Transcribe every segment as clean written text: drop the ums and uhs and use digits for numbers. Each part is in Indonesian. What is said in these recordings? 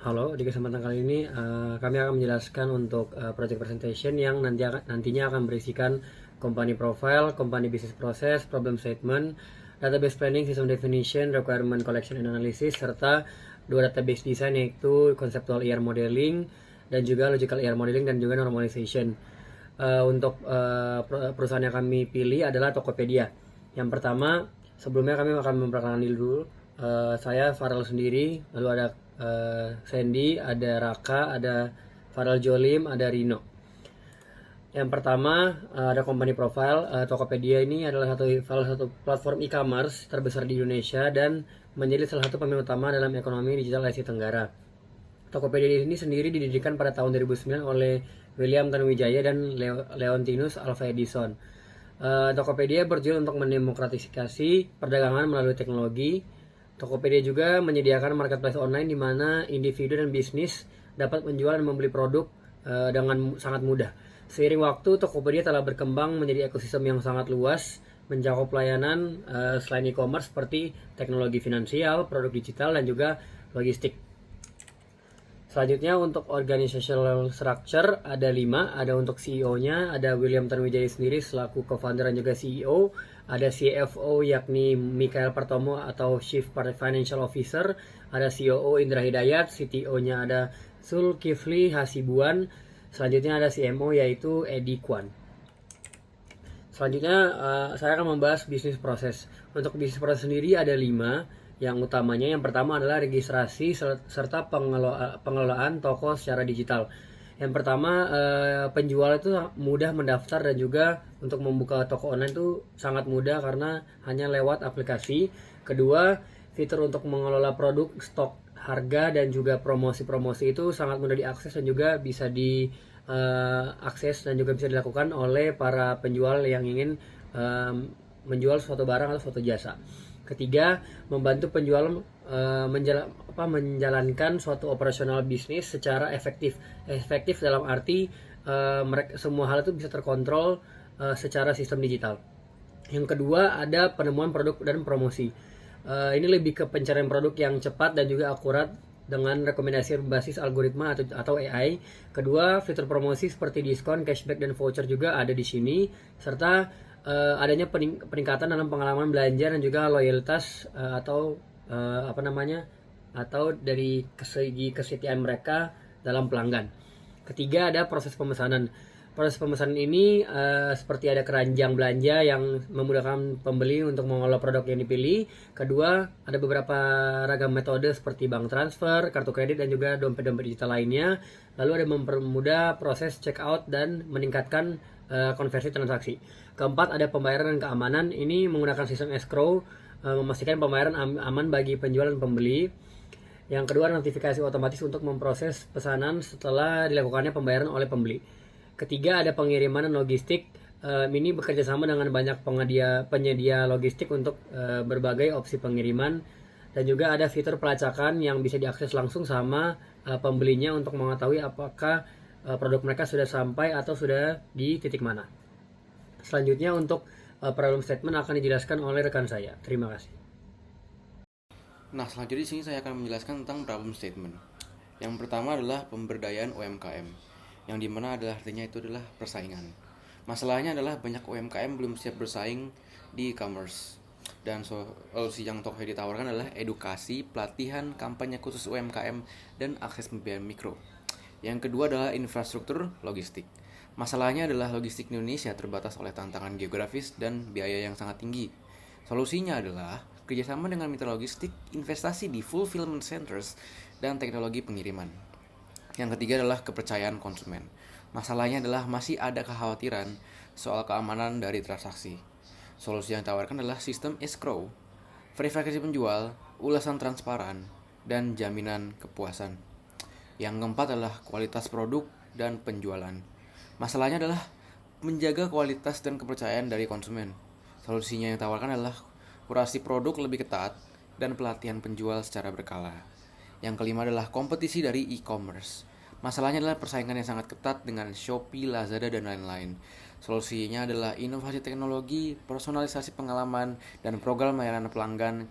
Halo, di kesempatan kali ini kami akan menjelaskan untuk project presentation yang nantinya akan berisikan company profile, company business process, problem statement, database planning, system definition, requirement collection and analysis, serta dua database design yaitu conceptual ER modeling dan juga logical ER modeling dan juga normalization. Untuk perusahaan yang kami pilih adalah Tokopedia. Yang pertama, sebelumnya kami akan memperkenalkan diri dulu. Saya Farel sendiri, lalu ada Sandy, ada Raka, ada Farel Jolim, ada Rino. Yang pertama ada company profile. Tokopedia ini adalah salah satu platform e-commerce terbesar di Indonesia dan menjadi salah satu pemain utama dalam ekonomi digital Asia Tenggara. Tokopedia ini sendiri didirikan pada tahun 2009 oleh William Tanuwijaya dan Leontinus Alva Edison. Tokopedia bertujuan untuk mendemokratisasi perdagangan melalui teknologi. Tokopedia juga menyediakan marketplace online di mana individu dan bisnis dapat menjual dan membeli produk dengan sangat mudah. Seiring waktu, Tokopedia telah berkembang menjadi ekosistem yang sangat luas, mencakup pelayanan selain e-commerce seperti teknologi finansial, produk digital, dan juga logistik. Selanjutnya untuk organizational structure ada 5, ada untuk CEO-nya, ada William Tanuwijaya sendiri selaku co-founder dan juga CEO, ada CFO yakni Mikael Partomo atau Chief Financial Officer, ada COO Indra Hidayat, CTO-nya ada Zulkifli Hasibuan, selanjutnya ada CMO yaitu Edi Kwan. Selanjutnya saya akan membahas bisnis proses. Untuk bisnis proses sendiri ada 5 yang utamanya. Yang pertama adalah registrasi serta pengelolaan toko secara digital. Yang pertama penjual itu mudah mendaftar dan juga untuk membuka toko online itu sangat mudah karena hanya lewat aplikasi. Kedua, fitur untuk mengelola produk, stok, harga dan juga promosi-promosi itu sangat mudah diakses dan juga bisa diakses dan juga bisa dilakukan oleh para penjual yang ingin menjual suatu barang atau suatu jasa. Ketiga, membantu penjual menjalankan suatu operasional bisnis secara efektif. Efektif dalam arti mereka semua hal itu bisa terkontrol secara sistem digital. Yang kedua ada penemuan produk dan promosi. Ini lebih ke pencarian produk yang cepat dan juga akurat dengan rekomendasi berbasis algoritma atau AI. Kedua, fitur promosi seperti diskon, cashback dan voucher juga ada di sini, serta adanya peningkatan dalam pengalaman belanja dan juga loyalitas atau dari segi kesetiaan mereka dalam pelanggan. Ketiga ada proses pemesanan. Proses pemesanan ini seperti ada keranjang belanja yang memudahkan pembeli untuk mengolah produk yang dipilih. Kedua, ada beberapa ragam metode seperti bank transfer, kartu kredit, dan juga dompet-dompet digital lainnya. Lalu ada mempermudah proses checkout dan meningkatkan konversi transaksi. Keempat, ada pembayaran dan keamanan. Ini menggunakan sistem escrow, memastikan pembayaran aman bagi penjual dan pembeli. Yang kedua, notifikasi otomatis untuk memproses pesanan setelah dilakukannya pembayaran oleh pembeli. Ketiga, ada pengiriman dan logistik. Ini bekerja sama dengan banyak penyedia logistik untuk berbagai opsi pengiriman. Dan juga ada fitur pelacakan yang bisa diakses langsung sama pembelinya untuk mengetahui apakah produk mereka sudah sampai atau sudah di titik mana. Selanjutnya untuk problem statement akan dijelaskan oleh rekan saya. Terima kasih. Nah, selanjutnya di sini saya akan menjelaskan tentang problem statement. Yang pertama adalah pemberdayaan UMKM, yang dimana adalah artinya itu adalah persaingan. Masalahnya adalah banyak UMKM belum siap bersaing di e-commerce. Dan solusi yang Tokopedia ditawarkan adalah edukasi, pelatihan, kampanye khusus UMKM, dan akses pembiayaan mikro. Yang kedua adalah infrastruktur logistik. Masalahnya adalah logistik Indonesia terbatas oleh tantangan geografis dan biaya yang sangat tinggi. Solusinya adalah kerjasama dengan mitra logistik, investasi di fulfillment centers, dan teknologi pengiriman. Yang ketiga adalah kepercayaan konsumen. Masalahnya adalah masih ada kekhawatiran soal keamanan dari transaksi. Solusi yang ditawarkan adalah sistem escrow, verifikasi penjual, ulasan transparan, dan jaminan kepuasan. Yang keempat adalah kualitas produk dan penjualan. Masalahnya adalah menjaga kualitas dan kepercayaan dari konsumen. Solusinya yang ditawarkan adalah kurasi produk lebih ketat dan pelatihan penjual secara berkala. Yang kelima adalah kompetisi dari e-commerce. Masalahnya adalah persaingan yang sangat ketat dengan Shopee, Lazada, dan lain-lain. Solusinya adalah inovasi teknologi, personalisasi pengalaman, dan program layanan pelanggan,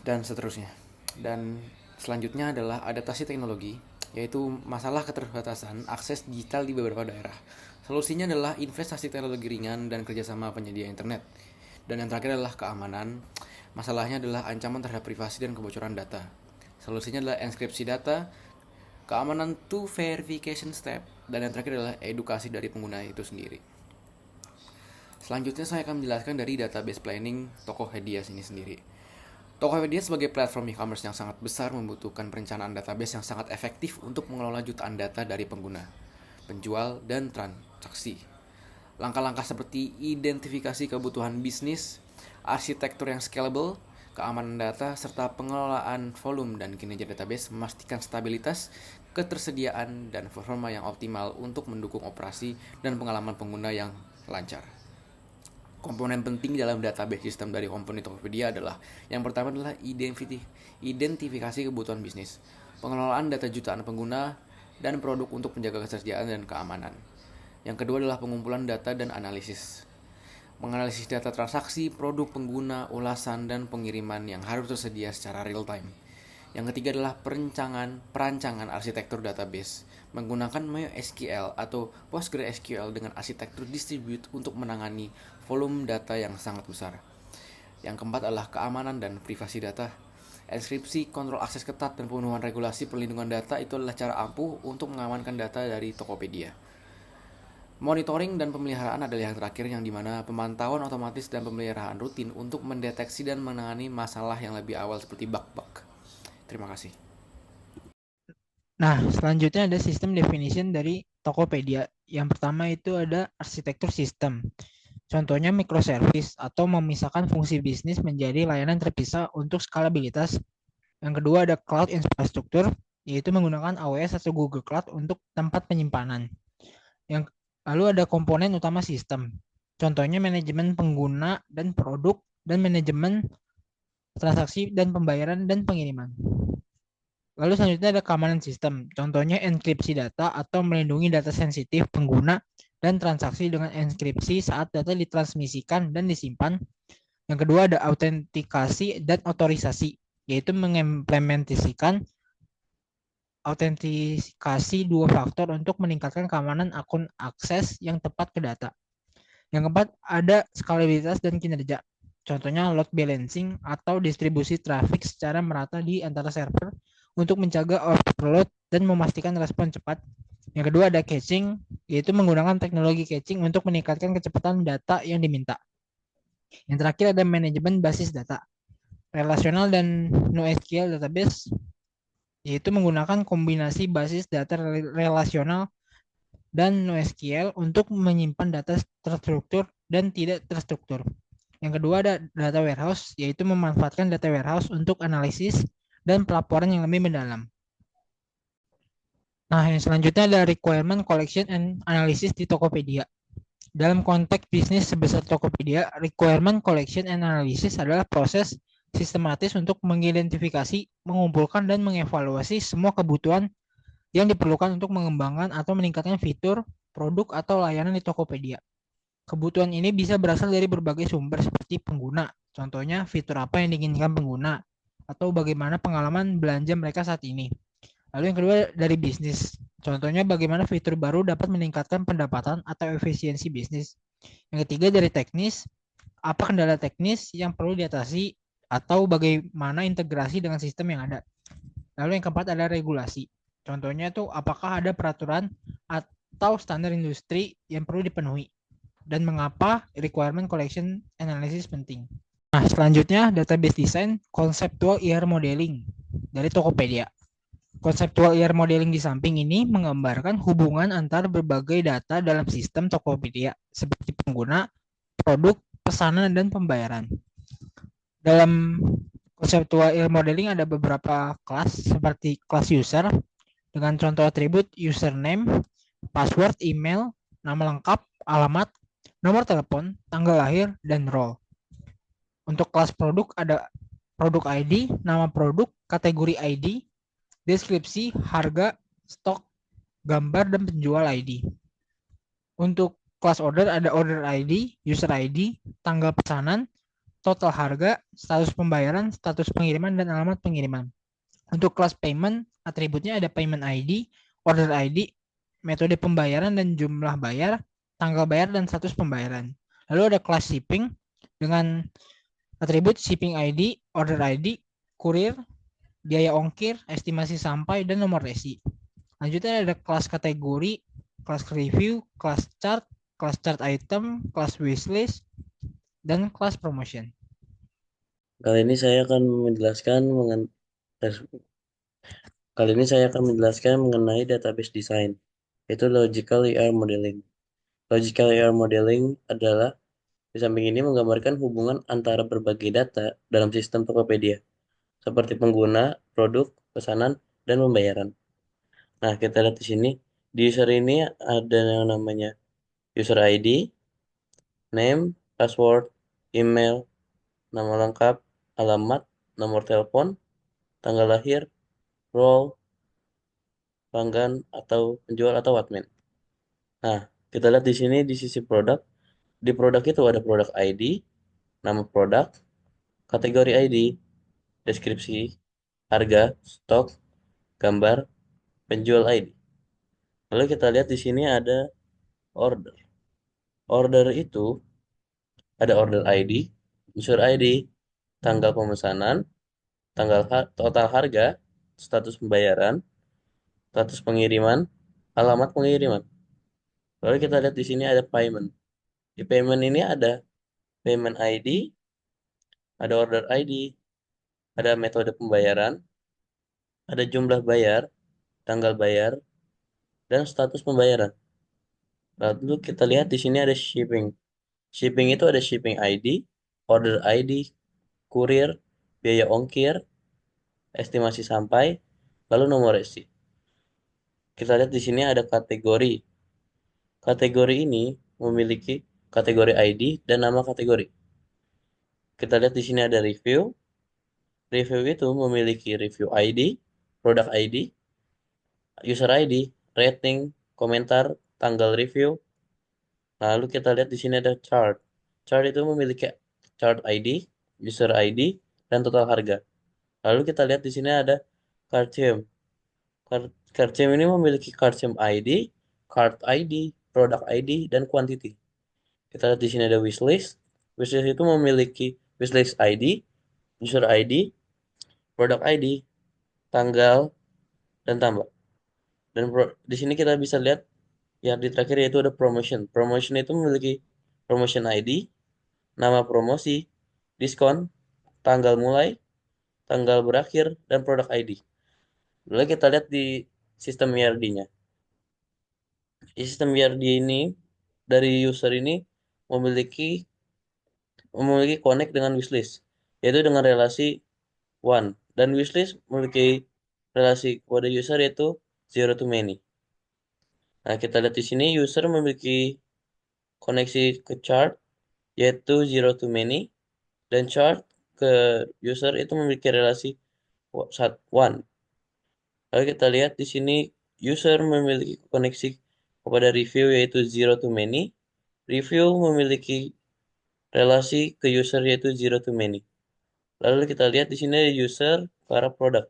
dan seterusnya. Dan Selanjutnya adalah adaptasi teknologi, yaitu masalah keterbatasan akses digital di beberapa daerah. Solusinya adalah investasi teknologi ringan dan kerjasama penyedia internet. Dan yang terakhir adalah keamanan. Masalahnya adalah ancaman terhadap privasi dan kebocoran data. Solusinya adalah enkripsi data, keamanan two verification step, dan yang terakhir adalah edukasi dari pengguna itu sendiri. Selanjutnya saya akan menjelaskan dari database planning Tokopedia ini sendiri. Tokopedia sebagai platform e-commerce yang sangat besar membutuhkan perencanaan database yang sangat efektif untuk mengelola jutaan data dari pengguna, penjual, dan transaksi. Langkah-langkah seperti identifikasi kebutuhan bisnis, arsitektur yang scalable, keamanan data, serta pengelolaan volume dan kinerja database memastikan stabilitas, ketersediaan, dan performa yang optimal untuk mendukung operasi dan pengalaman pengguna yang lancar. Komponen penting dalam database sistem dari komponen Tokopedia adalah yang pertama adalah identifikasi kebutuhan bisnis, pengelolaan data jutaan pengguna, dan produk untuk menjaga ketersediaan dan keamanan. Yang kedua adalah pengumpulan data dan analisis, menganalisis data transaksi, produk pengguna, ulasan, dan pengiriman yang harus tersedia secara real time. Yang ketiga adalah perancangan arsitektur database menggunakan MySQL atau PostgreSQL dengan arsitektur distribute untuk menangani volume data yang sangat besar. Yang keempat adalah keamanan dan privasi data. Enkripsi, kontrol akses ketat, dan pemenuhan regulasi perlindungan data itu adalah cara ampuh untuk mengamankan data dari Tokopedia. Monitoring dan pemeliharaan adalah yang terakhir, yang dimana pemantauan otomatis dan pemeliharaan rutin untuk mendeteksi dan menangani masalah yang lebih awal seperti bug-bug. Terima kasih. Nah, selanjutnya ada sistem definition dari Tokopedia. Yang pertama itu ada arsitektur sistem. Contohnya microservice atau memisahkan fungsi bisnis menjadi layanan terpisah untuk skalabilitas. Yang kedua ada cloud infrastructure, yaitu menggunakan AWS atau Google Cloud untuk tempat penyimpanan. Lalu ada komponen utama sistem. Contohnya manajemen pengguna dan produk, dan manajemen transaksi dan pembayaran dan pengiriman. Lalu selanjutnya ada keamanan sistem. Contohnya enkripsi data atau melindungi data sensitif pengguna dan transaksi dengan enkripsi saat data ditransmisikan dan disimpan. Yang kedua ada autentikasi dan otorisasi, yaitu mengimplementasikan autentikasi dua faktor untuk meningkatkan keamanan akun akses yang tepat ke data. Yang keempat ada skalabilitas dan kinerja. Contohnya load balancing atau distribusi traffic secara merata di antara server untuk mencegah overload dan memastikan respon cepat. Yang kedua ada caching, yaitu menggunakan teknologi caching untuk meningkatkan kecepatan data yang diminta. Yang terakhir ada manajemen basis data, relasional dan NoSQL database, yaitu menggunakan kombinasi basis data relasional dan NoSQL untuk menyimpan data terstruktur dan tidak terstruktur. Yang kedua ada data warehouse, yaitu memanfaatkan data warehouse untuk analisis dan pelaporan yang lebih mendalam. Nah, yang selanjutnya ada requirement collection and analysis di Tokopedia. Dalam konteks bisnis sebesar Tokopedia, requirement collection and analysis adalah proses sistematis untuk mengidentifikasi, mengumpulkan, dan mengevaluasi semua kebutuhan yang diperlukan untuk mengembangkan atau meningkatkan fitur, produk, atau layanan di Tokopedia. Kebutuhan ini bisa berasal dari berbagai sumber seperti pengguna, contohnya fitur apa yang diinginkan pengguna, atau bagaimana pengalaman belanja mereka saat ini. Lalu yang kedua dari bisnis, contohnya bagaimana fitur baru dapat meningkatkan pendapatan atau efisiensi bisnis. Yang ketiga dari teknis, apa kendala teknis yang perlu diatasi atau bagaimana integrasi dengan sistem yang ada. Lalu yang keempat adalah regulasi, contohnya itu apakah ada peraturan atau standar industri yang perlu dipenuhi, dan mengapa requirement collection analysis penting. Nah, selanjutnya database design conceptual ER modeling dari Tokopedia. Conceptual ER modeling di samping ini menggambarkan hubungan antar berbagai data dalam sistem Tokopedia seperti pengguna, produk, pesanan, dan pembayaran. Dalam conceptual ER modeling ada beberapa kelas seperti kelas user dengan contoh atribut username, password, email, nama lengkap, alamat, nomor telepon, tanggal lahir, dan role. Untuk kelas produk ada produk ID, nama produk, kategori ID, deskripsi, harga, stok, gambar, dan penjual ID. Untuk kelas order ada order ID, user ID, tanggal pesanan, total harga, status pembayaran, status pengiriman, dan alamat pengiriman. Untuk kelas payment, atributnya ada payment ID, order ID, metode pembayaran dan jumlah bayar, tanggal bayar dan status pembayaran. Lalu ada kelas shipping dengan atribut shipping ID, order ID, kurir, biaya ongkir, estimasi sampai, dan nomor resi. Lanjutnya ada kelas kategori, kelas review, kelas chart item, kelas wishlist, dan kelas promotion. Kali ini saya akan mengenai database design, yaitu logical ER modeling. Logical ER modeling adalah di samping ini menggambarkan hubungan antara berbagai data dalam sistem Tokopedia, seperti pengguna, produk, pesanan, dan pembayaran. Nah, kita lihat di sini, di user ini ada yang namanya user ID, name, password, email, nama lengkap, alamat, nomor telepon, tanggal lahir, role, pelanggan, atau penjual atau admin. Nah, kita lihat di sini di sisi produk. Di produk itu ada produk ID, nama produk, kategori ID, deskripsi, harga, stok, gambar, penjual ID. Lalu kita lihat di sini ada order. Order itu ada order ID, user ID, tanggal pemesanan, total harga, status pembayaran, status pengiriman, alamat pengiriman. Lalu kita lihat di sini ada payment. Di payment ini ada payment ID, ada order ID, ada metode pembayaran, ada jumlah bayar, tanggal bayar, dan status pembayaran. Lalu kita lihat di sini ada shipping. Shipping itu ada shipping ID, order ID, kurir, biaya ongkir, estimasi sampai, lalu nomor resi. Kita lihat di sini ada kategori. Kategori ini memiliki kategori ID dan nama kategori. Kita lihat di sini ada review. Review itu memiliki review ID, produk ID, user ID, rating, komentar, tanggal review. Lalu kita lihat di sini ada chart. Chart itu memiliki chart ID, user ID, dan total harga. Lalu kita lihat di sini ada Cartium. Cartium ini memiliki Cartium ID, card ID, product ID, dan quantity. Kita lihat di sini ada wishlist. Wishlist itu memiliki wishlist ID, user ID, product ID, tanggal, dan tambah. Dan di sini kita bisa lihat yang di terakhir yaitu ada promotion. Promotion itu memiliki promotion ID, nama promosi, diskon, tanggal mulai, tanggal berakhir, dan produk ID. Lalu kita lihat di sistem ERD-nya. Di sistem ERD ini, dari user ini memiliki connect dengan wishlist, yaitu dengan relasi one. Dan wishlist memiliki relasi kepada user yaitu zero to many. Nah, kita lihat di sini user memiliki koneksi ke chart yaitu zero to many, dan chart ke user itu memiliki relasi one. Lalu kita lihat di sini user memiliki koneksi kepada review yaitu zero to many. Review memiliki relasi ke user yaitu zero to many. Lalu kita lihat di sini user ke arah produk.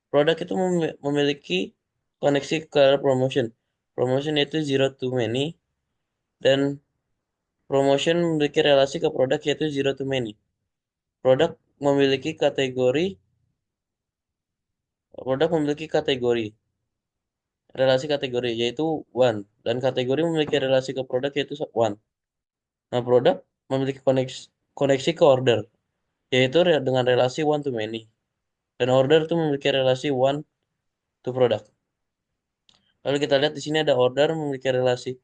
Produk itu memiliki koneksi ke arah promotion. Promotion yaitu zero to many, dan promotion memiliki relasi ke produk yaitu zero to many. Produk memiliki kategori relasi kategori yaitu one, dan kategori memiliki relasi ke produk yaitu one. Nah, produk memiliki koneksi ke order yaitu dengan relasi one to many, dan order itu memiliki relasi one to product. Lalu kita lihat di sini ada order memiliki relasi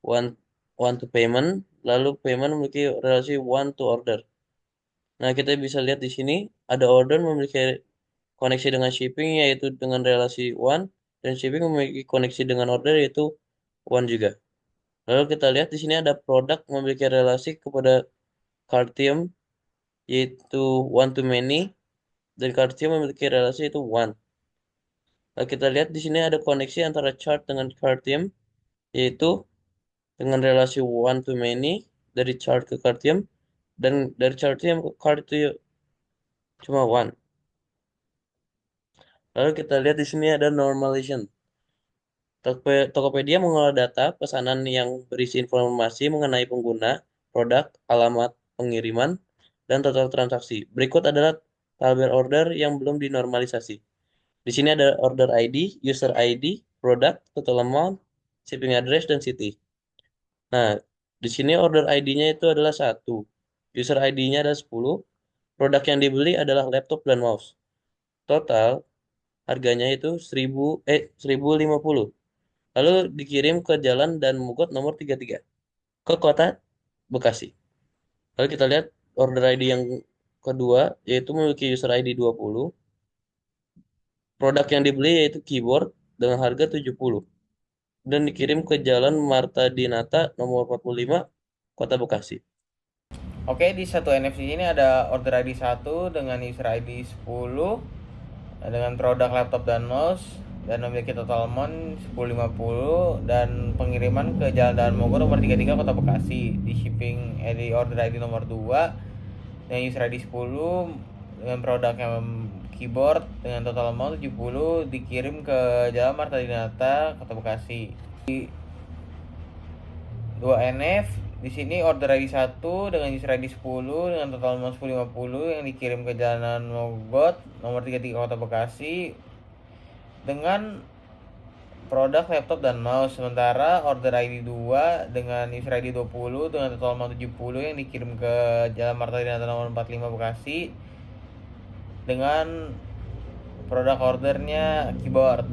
one one to payment, lalu payment memiliki relasi one to order. Nah, kita bisa lihat di sini ada order memiliki koneksi dengan shipping yaitu dengan relasi one, dan shipping memiliki koneksi dengan order yaitu one juga. Lalu kita lihat di sini ada produk memiliki relasi kepada Cartium yaitu one to many, dan Cartium memiliki relasi yaitu one. Lalu kita lihat di sini ada koneksi antara chart dengan Cartium yaitu dengan relasi one to many dari chart ke Cartium, dan dari Cartium ke cart itu cuma one. Lalu kita lihat di sini ada normalization. Tokopedia mengolah data pesanan yang berisi informasi mengenai pengguna, produk, alamat pengiriman, dan total transaksi. Berikut adalah tabel order yang belum dinormalisasi. Di sini ada order ID, user ID, product, total amount, shipping address, dan city. Nah, di sini order ID-nya itu adalah 1. User ID-nya ada 10. Produk yang dibeli adalah laptop dan mouse. Total harganya itu 1050. Lalu dikirim ke Jalan Dan Mogot nomor 33 ke kota Bekasi. Lalu kita lihat order ID yang kedua yaitu memiliki user ID 20. Produk yang dibeli yaitu keyboard dengan harga 70 dan dikirim ke Jalan Marta Dinata nomor 45 Kota Bekasi. Oke, di satu NFC ini ada order ID 1 dengan user ID 10 dengan produk laptop dan mouse dan memiliki total amount 1050 dan pengiriman ke Jalan Daan Mogot nomor 33 Kota Bekasi. Di shipping di order ID nomor 2 dengan user ID 10 dengan produk yang keyboard dengan total amount 70 dikirim ke Jalan Marta Dinata Kota Bekasi. 2NF di sini order ID 1 dengan user ID 10 dengan total amount 1050 yang dikirim ke Jalan Mogot nomor 33 Kota Bekasi dengan produk laptop dan mouse. Sementara order ID 2 dengan user ID 20 dengan total amount 70 yang dikirim ke Jalan Marta Dinata nomor 45 Bekasi dengan produk ordernya keyboard.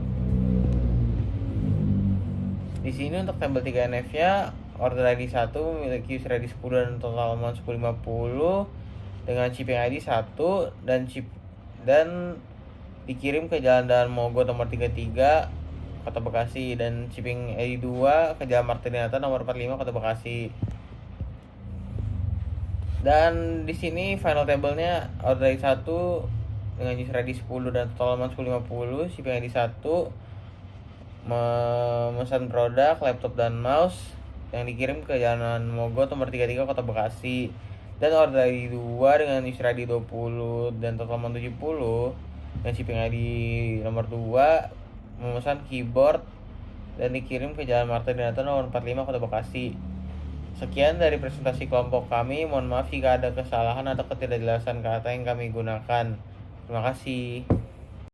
Di sini untuk tabel 3NF-nya order ID 1 memiliki user ID 10 dan total amount 1050 dengan shipping ID 1 dan dikirim ke Jalan Daan Mogot nomor 33 Kota Bekasi dan shipping ID 2 ke Jalan Marta Dinata nomor 45 Kota Bekasi. Dan di sini final table-nya order ID 1 dengan user ID 10 dan total amount 1050, shipping ID 1 memesan produk laptop dan mouse yang dikirim ke Jalan Mogot nomor 33 Kota Bekasi. Dan order ID 2 dengan user ID 20 dan total amount 70 dan shipping ID nomor 2 memesan keyboard dan dikirim ke Jalan Marta Dinata nomor 45 Kota Bekasi. Sekian dari presentasi kelompok kami. Mohon maaf jika ada kesalahan atau ketidakjelasan kata yang kami gunakan. Terima kasih.